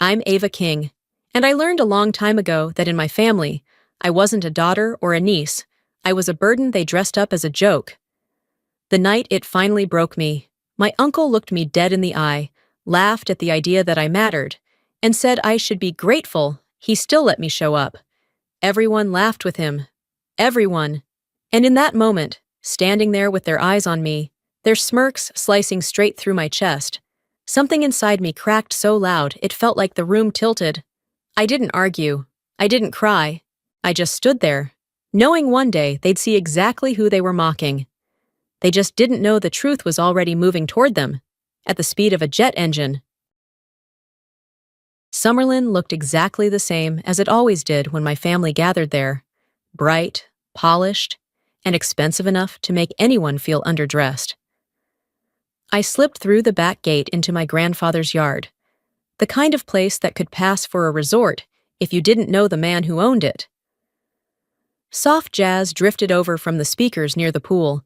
I'm Ava King, and I learned a long time ago that in my family, I wasn't a daughter or a niece. I was a burden they dressed up as a joke. The night it finally broke me, my uncle looked me dead in the eye, laughed at the idea that I mattered, and said I should be grateful he still let me show up. Everyone laughed with him. Everyone. And in that moment, standing there with their eyes on me, their smirks slicing straight through my chest, something inside me cracked so loud it felt like the room tilted. I didn't argue. I didn't cry. I just stood there, knowing one day they'd see exactly who they were mocking. They just didn't know the truth was already moving toward them, at the speed of a jet engine. Summerlin looked exactly the same as it always did when my family gathered there, bright, polished, and expensive enough to make anyone feel underdressed. I slipped through the back gate into my grandfather's yard, the kind of place that could pass for a resort if you didn't know the man who owned it. Soft jazz drifted over from the speakers near the pool,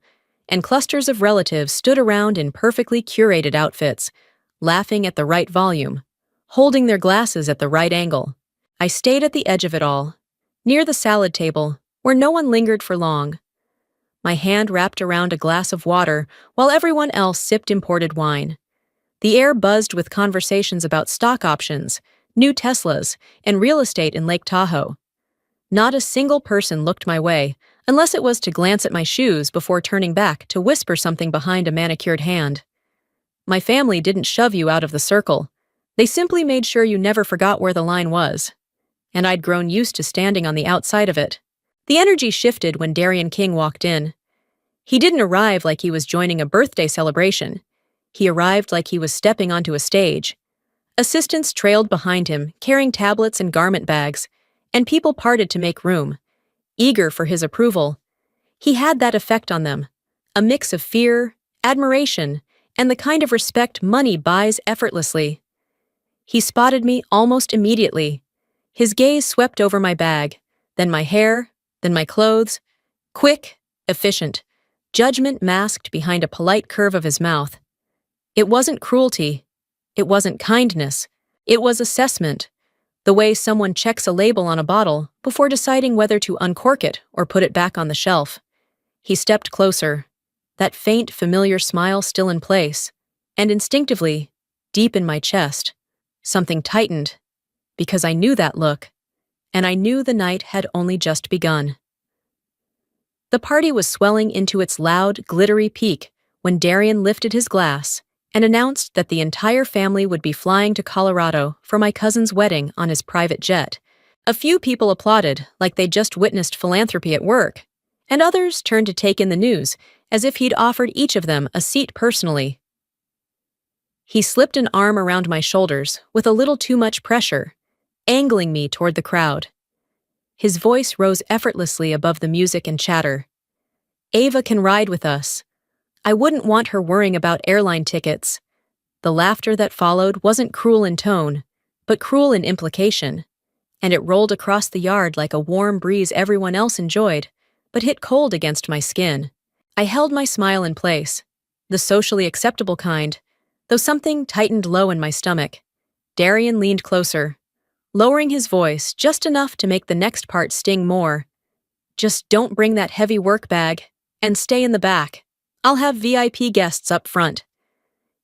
and clusters of relatives stood around in perfectly curated outfits, laughing at the right volume, holding their glasses at the right angle. I stayed at the edge of it all, near the salad table, where no one lingered for long. My hand wrapped around a glass of water while everyone else sipped imported wine. The air buzzed with conversations about stock options, new Teslas, and real estate in Lake Tahoe. Not a single person looked my way, unless it was to glance at my shoes before turning back to whisper something behind a manicured hand. My family didn't shove you out of the circle. They simply made sure you never forgot where the line was. And I'd grown used to standing on the outside of it. The energy shifted when Darian King walked in. He didn't arrive like he was joining a birthday celebration. He arrived like he was stepping onto a stage. Assistants trailed behind him, carrying tablets and garment bags, and people parted to make room, eager for his approval. He had that effect on them, a mix of fear, admiration, and the kind of respect money buys effortlessly. He spotted me almost immediately. His gaze swept over my bag, then my hair, then my clothes. Quick, efficient, judgment masked behind a polite curve of his mouth. It wasn't cruelty. It wasn't kindness. It was assessment, the way someone checks a label on a bottle before deciding whether to uncork it or put it back on the shelf. He stepped closer, that faint, familiar smile still in place, and instinctively, deep in my chest, something tightened, because I knew that look, and I knew the night had only just begun. The party was swelling into its loud, glittery peak when Darian lifted his glass and announced that the entire family would be flying to Colorado for my cousin's wedding on his private jet. A few people applauded like they'd just witnessed philanthropy at work, and others turned to take in the news as if he'd offered each of them a seat personally. He slipped an arm around my shoulders with a little too much pressure, angling me toward the crowd. His voice rose effortlessly above the music and chatter. Ava can ride with us. I wouldn't want her worrying about airline tickets. The laughter that followed wasn't cruel in tone, but cruel in implication, and it rolled across the yard like a warm breeze everyone else enjoyed, but hit cold against my skin. I held my smile in place, the socially acceptable kind, though something tightened low in my stomach. Darian leaned closer, lowering his voice just enough to make the next part sting more. Just don't bring that heavy work bag, and stay in the back. I'll have VIP guests up front.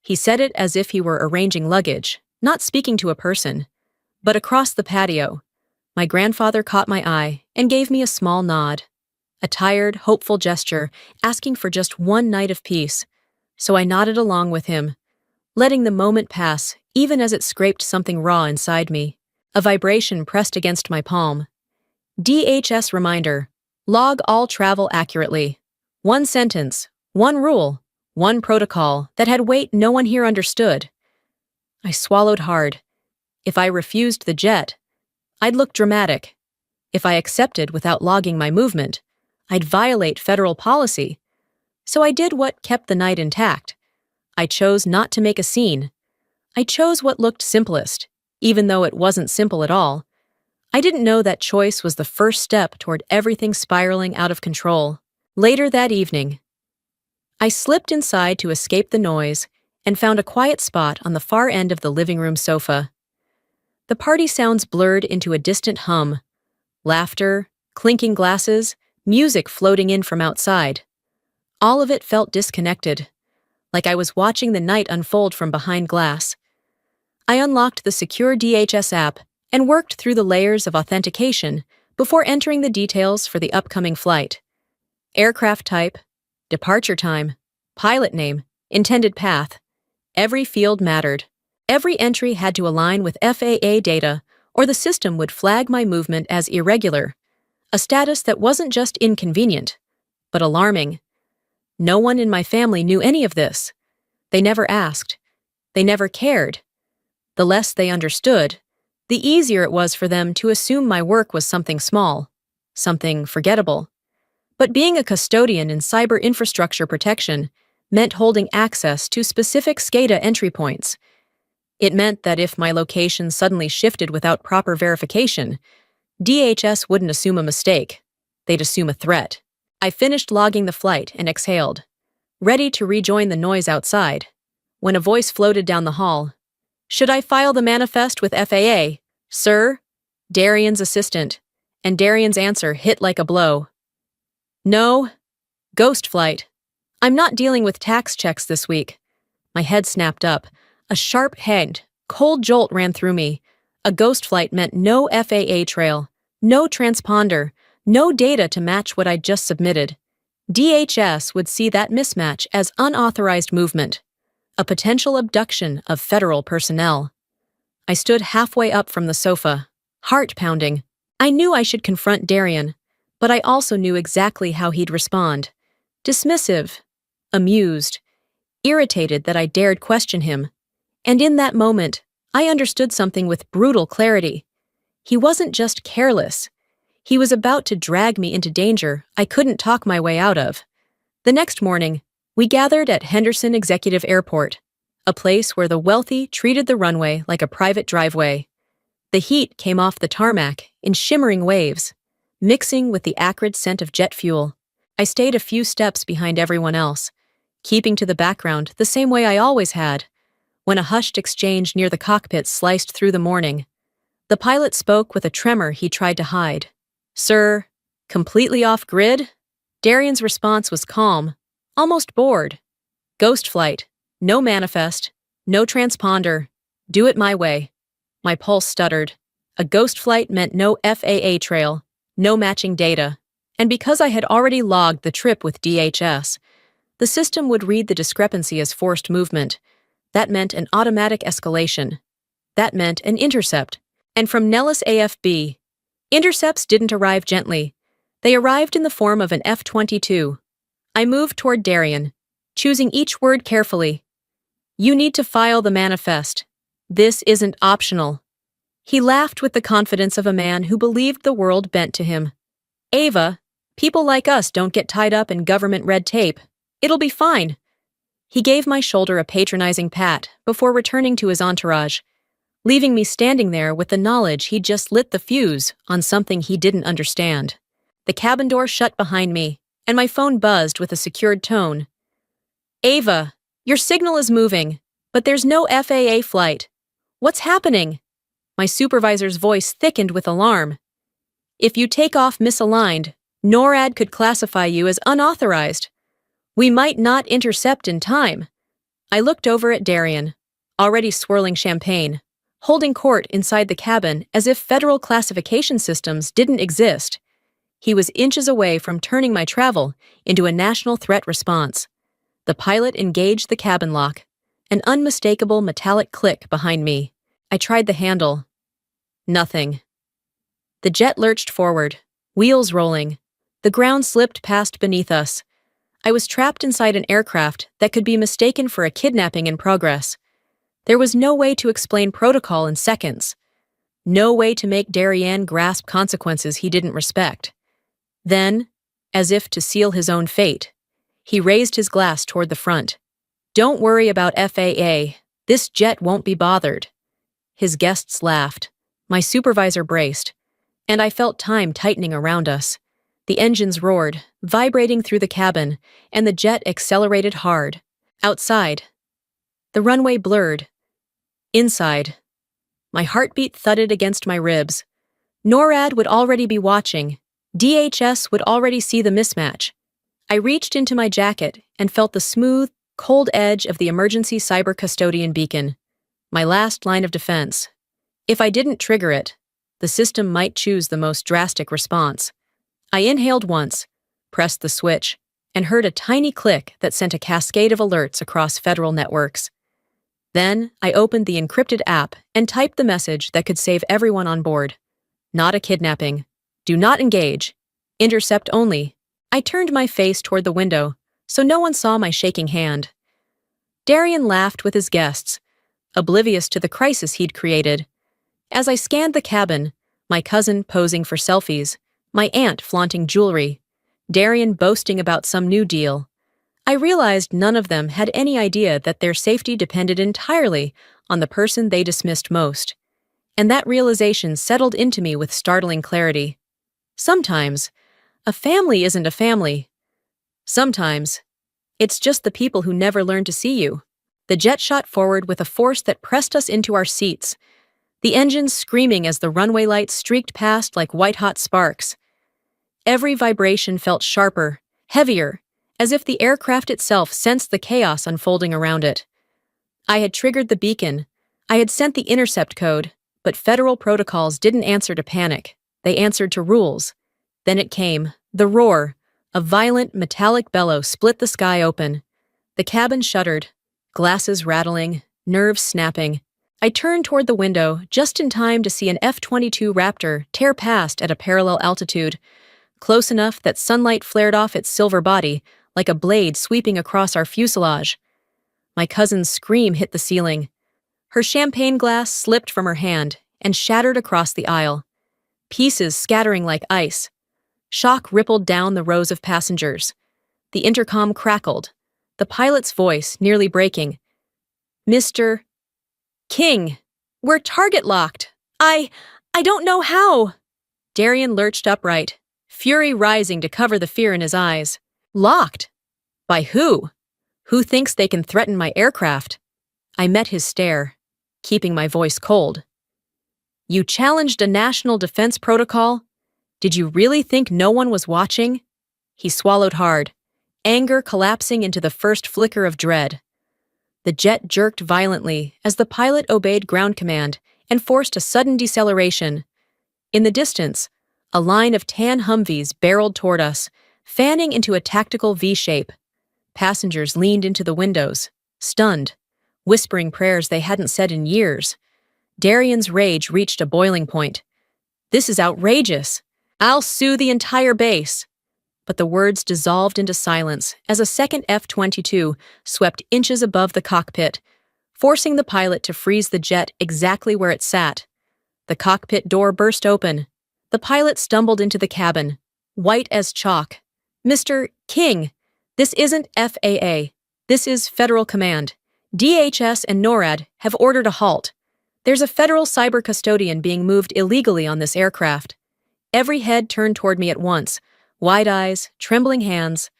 He said it as if he were arranging luggage, not speaking to a person. But across the patio, my grandfather caught my eye and gave me a small nod. A tired, hopeful gesture, asking for just one night of peace. So I nodded along with him, letting the moment pass even as it scraped something raw inside me. A vibration pressed against my palm. DHS reminder: log all travel accurately. One sentence, one rule, one protocol that had weight no one here understood. I swallowed hard. If I refused the jet, I'd look dramatic. If I accepted without logging my movement, I'd violate federal policy. So I did what kept the night intact. I chose not to make a scene. I chose what looked simplest, even though it wasn't simple at all. I didn't know that choice was the first step toward everything spiraling out of control. Later that evening, I slipped inside to escape the noise and found a quiet spot on the far end of the living room sofa. The party sounds blurred into a distant hum. Laughter, clinking glasses, music floating in from outside. All of it felt disconnected, like I was watching the night unfold from behind glass. I unlocked the secure DHS app and worked through the layers of authentication before entering the details for the upcoming flight. Aircraft type, departure time, pilot name, intended path. Every field mattered. Every entry had to align with FAA data, or the system would flag my movement as irregular, a status that wasn't just inconvenient, but alarming. No one in my family knew any of this. They never asked. They never cared. The less they understood, the easier it was for them to assume my work was something small, something forgettable. But being a custodian in cyber infrastructure protection meant holding access to specific SCADA entry points. It meant that if my location suddenly shifted without proper verification, DHS wouldn't assume a mistake. They'd assume a threat. I finished logging the flight and exhaled, ready to rejoin the noise outside, when a voice floated down the hall. "Should I file the manifest with FAA, sir?" Darian's assistant, and Darian's answer hit like a blow. "No. Ghost flight. I'm not dealing with tax checks this week." My head snapped up. A sharp head, cold jolt ran through me. A ghost flight meant no FAA trail, no transponder, no data to match what I'd just submitted. DHS would see that mismatch as unauthorized movement, a potential abduction of federal personnel. I stood halfway up from the sofa, heart pounding. I knew I should confront Darian, but I also knew exactly how he'd respond. Dismissive, amused, irritated that I dared question him. And in that moment, I understood something with brutal clarity. He wasn't just careless. He was about to drag me into danger I couldn't talk my way out of. The next morning, we gathered at Henderson Executive Airport, a place where the wealthy treated the runway like a private driveway. The heat came off the tarmac in shimmering waves, mixing with the acrid scent of jet fuel. I stayed a few steps behind everyone else, keeping to the background the same way I always had. When a hushed exchange near the cockpit sliced through the morning, the pilot spoke with a tremor he tried to hide. "Sir, completely off grid?" Darian's response was calm, almost bored. "Ghost flight. No manifest. No transponder. Do it my way." My pulse stuttered. A ghost flight meant no FAA trail, no matching data. And because I had already logged the trip with DHS, the system would read the discrepancy as forced movement. That meant an automatic escalation. That meant an intercept. And from Nellis AFB, intercepts didn't arrive gently. They arrived in the form of an F-22. I moved toward Darian, choosing each word carefully. "You need to file the manifest. This isn't optional." He laughed with the confidence of a man who believed the world bent to him. "Ava, people like us don't get tied up in government red tape. It'll be fine." He gave my shoulder a patronizing pat before returning to his entourage, leaving me standing there with the knowledge he'd just lit the fuse on something he didn't understand. The cabin door shut behind me, and my phone buzzed with a secured tone. "Ava, your signal is moving, but there's no FAA flight. What's happening?" My supervisor's voice thickened with alarm. "If you take off misaligned, NORAD could classify you as unauthorized. We might not intercept in time." I looked over at Darian, already swirling champagne, holding court inside the cabin as if federal classification systems didn't exist. He was inches away from turning my travel into a national threat response. The pilot engaged the cabin lock, an unmistakable metallic click behind me. I tried the handle. Nothing. The jet lurched forward, wheels rolling. The ground slipped past beneath us. I was trapped inside an aircraft that could be mistaken for a kidnapping in progress. There was no way to explain protocol in seconds. No way to make Darian grasp consequences he didn't respect. Then, as if to seal his own fate, he raised his glass toward the front. "Don't worry about FAA. This jet won't be bothered." His guests laughed. My supervisor braced, and I felt time tightening around us. The engines roared, vibrating through the cabin, and the jet accelerated hard. Outside, the runway blurred. Inside, My heartbeat thudded against my ribs. NORAD would already be watching. DHS would already see the mismatch. I reached into my jacket and felt the smooth, cold edge of the emergency cyber custodian beacon. My last line of defense. If I didn't trigger it, the system might choose the most drastic response. I inhaled once, pressed the switch, and heard a tiny click that sent a cascade of alerts across federal networks. Then, I opened the encrypted app and typed the message that could save everyone on board. Not a kidnapping. Do not engage. Intercept only. I turned my face toward the window, so no one saw my shaking hand. Darian laughed with his guests, oblivious to the crisis he'd created. As I scanned the cabin, my cousin posing for selfies, my aunt flaunting jewelry, Darian boasting about some new deal, I realized none of them had any idea that their safety depended entirely on the person they dismissed most. And that realization settled into me with startling clarity. Sometimes, a family isn't a family. Sometimes, it's just the people who never learn to see you. The jet shot forward with a force that pressed us into our seats, the engines screaming as the runway lights streaked past like white-hot sparks. Every vibration felt sharper, heavier, as if the aircraft itself sensed the chaos unfolding around it. I had triggered the beacon. I had sent the intercept code, but federal protocols didn't answer to panic. They answered to rules. Then it came, the roar. A violent, metallic bellow split the sky open. The cabin shuddered, glasses rattling, nerves snapping. I turned toward the window just in time to see an F-22 Raptor tear past at a parallel altitude, close enough that sunlight flared off its silver body like a blade sweeping across our fuselage. My cousin's scream hit the ceiling. Her champagne glass slipped from her hand and shattered across the aisle, pieces scattering like ice. Shock rippled down the rows of passengers. The intercom crackled, the pilot's voice nearly breaking. "Mr. King, we're target locked. I don't know how." Darian lurched upright, fury rising to cover the fear in his eyes. Locked? By who? Who thinks they can threaten my aircraft? I met his stare, keeping my voice cold. You challenged a national defense protocol? Did you really think no one was watching? He swallowed hard, anger collapsing into the first flicker of dread. The jet jerked violently as the pilot obeyed ground command and forced a sudden deceleration. In the distance, a line of tan Humvees barreled toward us, fanning into a tactical V-shape. Passengers leaned into the windows, stunned, whispering prayers they hadn't said in years. Darian's rage reached a boiling point. "This is outrageous. I'll sue the entire base." But the words dissolved into silence as a second F-22 swept inches above the cockpit, forcing the pilot to freeze the jet exactly where it sat. The cockpit door burst open. The pilot stumbled into the cabin, white as chalk. "Mr. King, this isn't FAA. This is Federal Command. DHS and NORAD have ordered a halt. There's a federal cyber custodian being moved illegally on this aircraft." Every head turned toward me at once, wide eyes, trembling hands,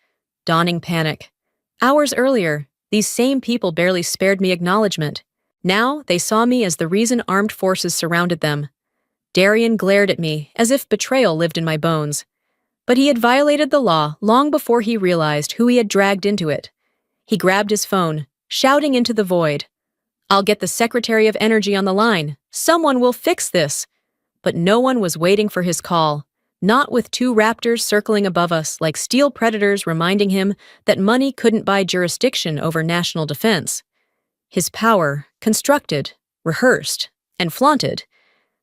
dawning panic. Hours earlier, these same people barely spared me acknowledgement. Now they saw me as the reason armed forces surrounded them. Darian glared at me as if betrayal lived in my bones. But he had violated the law long before he realized who he had dragged into it. He grabbed his phone, shouting into the void, "I'll get the Secretary of Energy on the line. Someone will fix this." But no one was waiting for his call, not with two Raptors circling above us like steel predators reminding him that money couldn't buy jurisdiction over national defense. His power, constructed, rehearsed, and flaunted,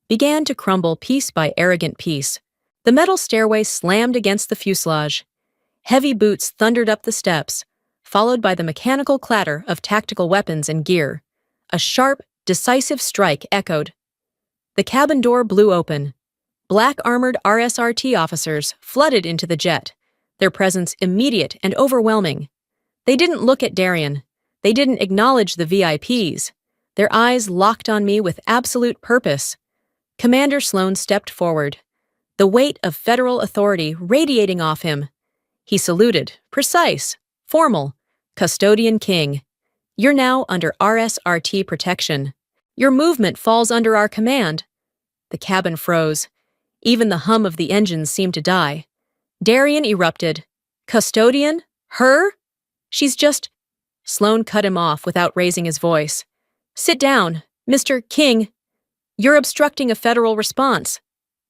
began to crumble piece by arrogant piece. The metal stairway slammed against the fuselage. Heavy boots thundered up the steps, followed by the mechanical clatter of tactical weapons and gear. A sharp, decisive strike echoed. The cabin door blew open. Black-armored RSRT officers flooded into the jet, their presence immediate and overwhelming. They didn't look at Darian. They didn't acknowledge the VIPs. Their eyes locked on me with absolute purpose. Commander Sloan stepped forward, the weight of federal authority radiating off him. He saluted, precise, formal. "Custodian King, you're now under RSRT protection. Your movement falls under our command. The cabin froze. Even the hum of the engines seemed to die. Darian erupted. Custodian? Her? She's just... Sloane cut him off without raising his voice. Sit down, Mr. King. You're obstructing a federal response.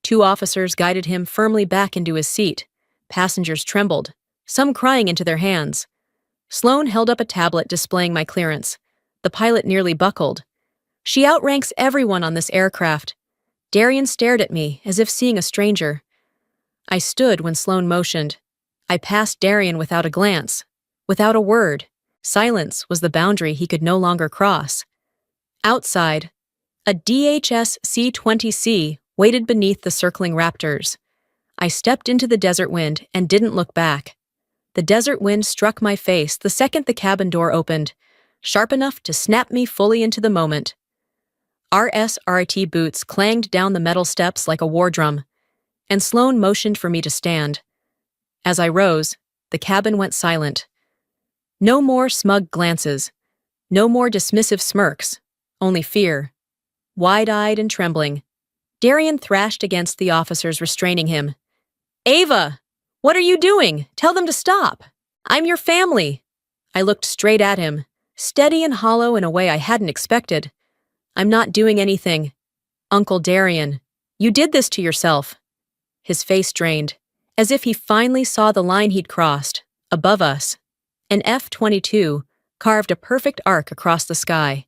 Two officers guided him firmly back into his seat. Passengers trembled, some crying into their hands. Sloane held up a tablet displaying my clearance. The pilot nearly buckled. She outranks everyone on this aircraft. Darian stared at me as if seeing a stranger. I stood when Sloane motioned. I passed Darian without a glance, without a word. Silence was the boundary he could no longer cross. Outside, a DHS C-20C waited beneath the circling Raptors. I stepped into the desert wind and didn't look back. The desert wind struck my face the second the cabin door opened, sharp enough to snap me fully into the moment. RSRT boots clanged down the metal steps like a war drum, and Sloane motioned for me to stand. As I rose, the cabin went silent. No more smug glances, no more dismissive smirks, only fear. Wide-eyed and trembling, Darian thrashed against the officers restraining him. Ava! What are you doing? Tell them to stop! I'm your family! I looked straight at him, steady and hollow in a way I hadn't expected. I'm not doing anything. Uncle Darian, you did this to yourself. His face drained, as if he finally saw the line he'd crossed, above us. An F-22 carved a perfect arc across the sky,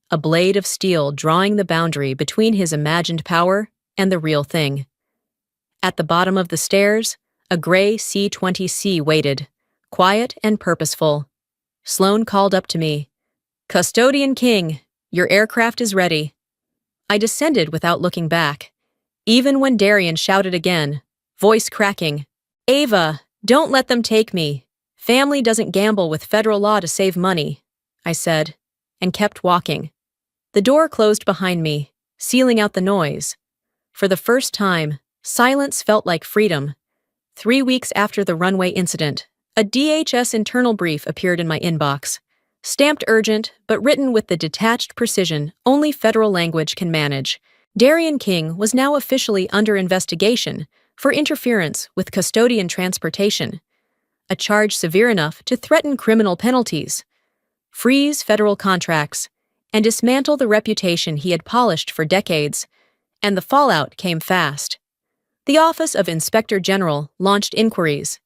a blade of steel drawing the boundary between his imagined power and the real thing. At the bottom of the stairs, a gray C-20C waited, quiet and purposeful. Sloane called up to me. Custodian King, your aircraft is ready. I descended without looking back, even when Darian shouted again, voice cracking. Ava, don't let them take me. Family doesn't gamble with federal law to save money, I said, and kept walking. The door closed behind me, sealing out the noise. For the first time, silence felt like freedom. 3 weeks after the runway incident, a DHS internal brief appeared in my inbox, stamped urgent but written with the detached precision only federal language can manage. Darian King was now officially under investigation for interference with custodian transportation, a charge severe enough to threaten criminal penalties, freeze federal contracts, and dismantle the reputation he had polished for decades, and the fallout came fast. The Office of Inspector General launched inquiries.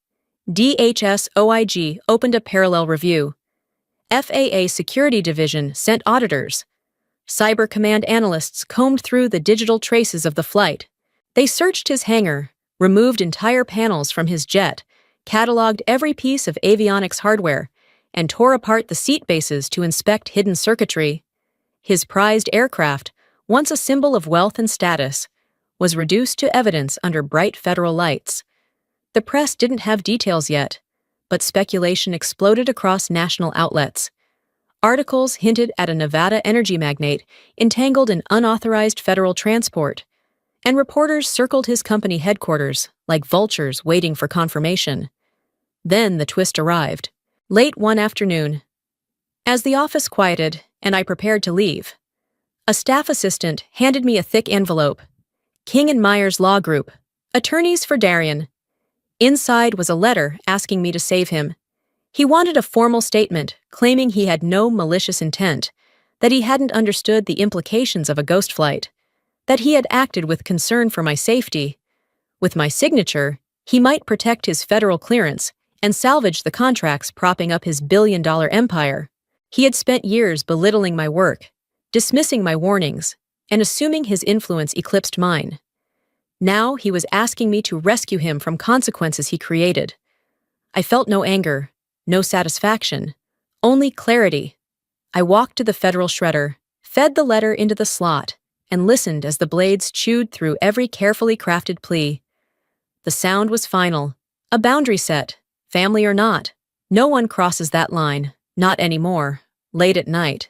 DHS OIG opened a parallel review. FAA Security Division sent auditors. Cyber Command analysts combed through the digital traces of the flight. They searched his hangar, removed entire panels from his jet, cataloged every piece of avionics hardware, and tore apart the seat bases to inspect hidden circuitry. His prized aircraft, once a symbol of wealth and status, was reduced to evidence under bright federal lights. The press didn't have details yet, but speculation exploded across national outlets. Articles hinted at a Nevada energy magnate entangled in unauthorized federal transport, and reporters circled his company headquarters like vultures waiting for confirmation. Then the twist arrived, late one afternoon. As the office quieted and I prepared to leave, a staff assistant handed me a thick envelope. King & Myers Law Group, attorneys for Darian. Inside was a letter asking me to save him. He wanted a formal statement claiming he had no malicious intent, that he hadn't understood the implications of a ghost flight, that he had acted with concern for my safety. With my signature, he might protect his federal clearance and salvage the contracts propping up his billion-dollar empire. He had spent years belittling my work, dismissing my warnings, and assuming his influence eclipsed mine. Now he was asking me to rescue him from consequences he created. I felt no anger, no satisfaction, only clarity. I walked to the federal shredder, fed the letter into the slot, and listened as the blades chewed through every carefully crafted plea. The sound was final, a boundary set, family or not. No one crosses that line, not anymore, late at night.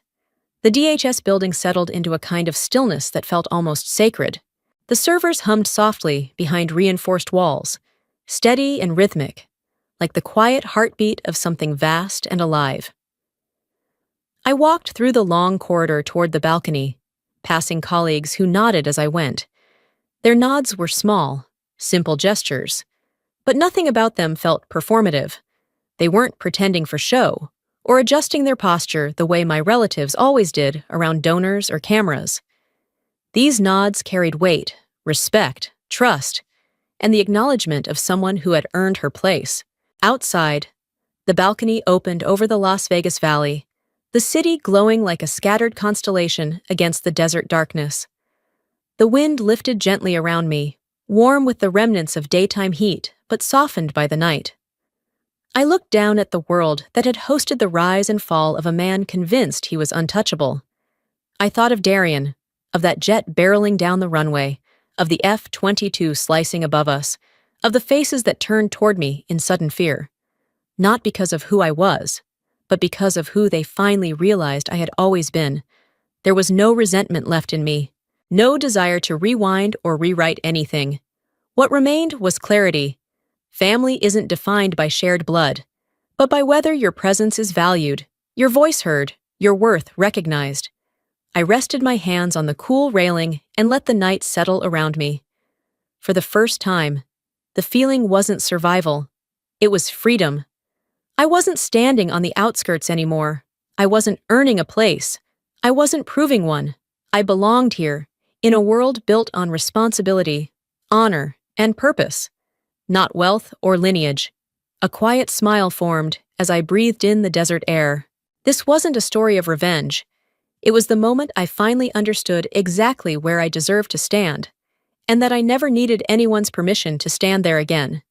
The DHS building settled into a kind of stillness that felt almost sacred. The servers hummed softly behind reinforced walls, steady and rhythmic, like the quiet heartbeat of something vast and alive. I walked through the long corridor toward the balcony. passing colleagues who nodded as I went. Their nods were small, simple gestures, but nothing about them felt performative. They weren't pretending for show or adjusting their posture the way my relatives always did around donors or cameras. These nods carried weight, respect, trust, and the acknowledgement of someone who had earned her place. Outside, the balcony opened over the Las Vegas Valley, the city glowing like a scattered constellation against the desert darkness. The wind lifted gently around me, warm with the remnants of daytime heat, but softened by the night. I looked down at the world that had hosted the rise and fall of a man convinced he was untouchable. I thought of Darian, of that jet barreling down the runway, of the F-22 slicing above us, of the faces that turned toward me in sudden fear. Not because of who I was, but because of who they finally realized I had always been. There was no resentment left in me, no desire to rewind or rewrite anything. What remained was clarity. Family isn't defined by shared blood, but by whether your presence is valued, your voice heard, your worth recognized. I rested my hands on the cool railing and let the night settle around me. For the first time, the feeling wasn't survival. It was freedom. I wasn't standing on the outskirts anymore. I wasn't earning a place. I wasn't proving one. I belonged here, in a world built on responsibility, honor, and purpose, not wealth or lineage. A quiet smile formed as I breathed in the desert air. This wasn't a story of revenge. It was the moment I finally understood exactly where I deserved to stand, and that I never needed anyone's permission to stand there again.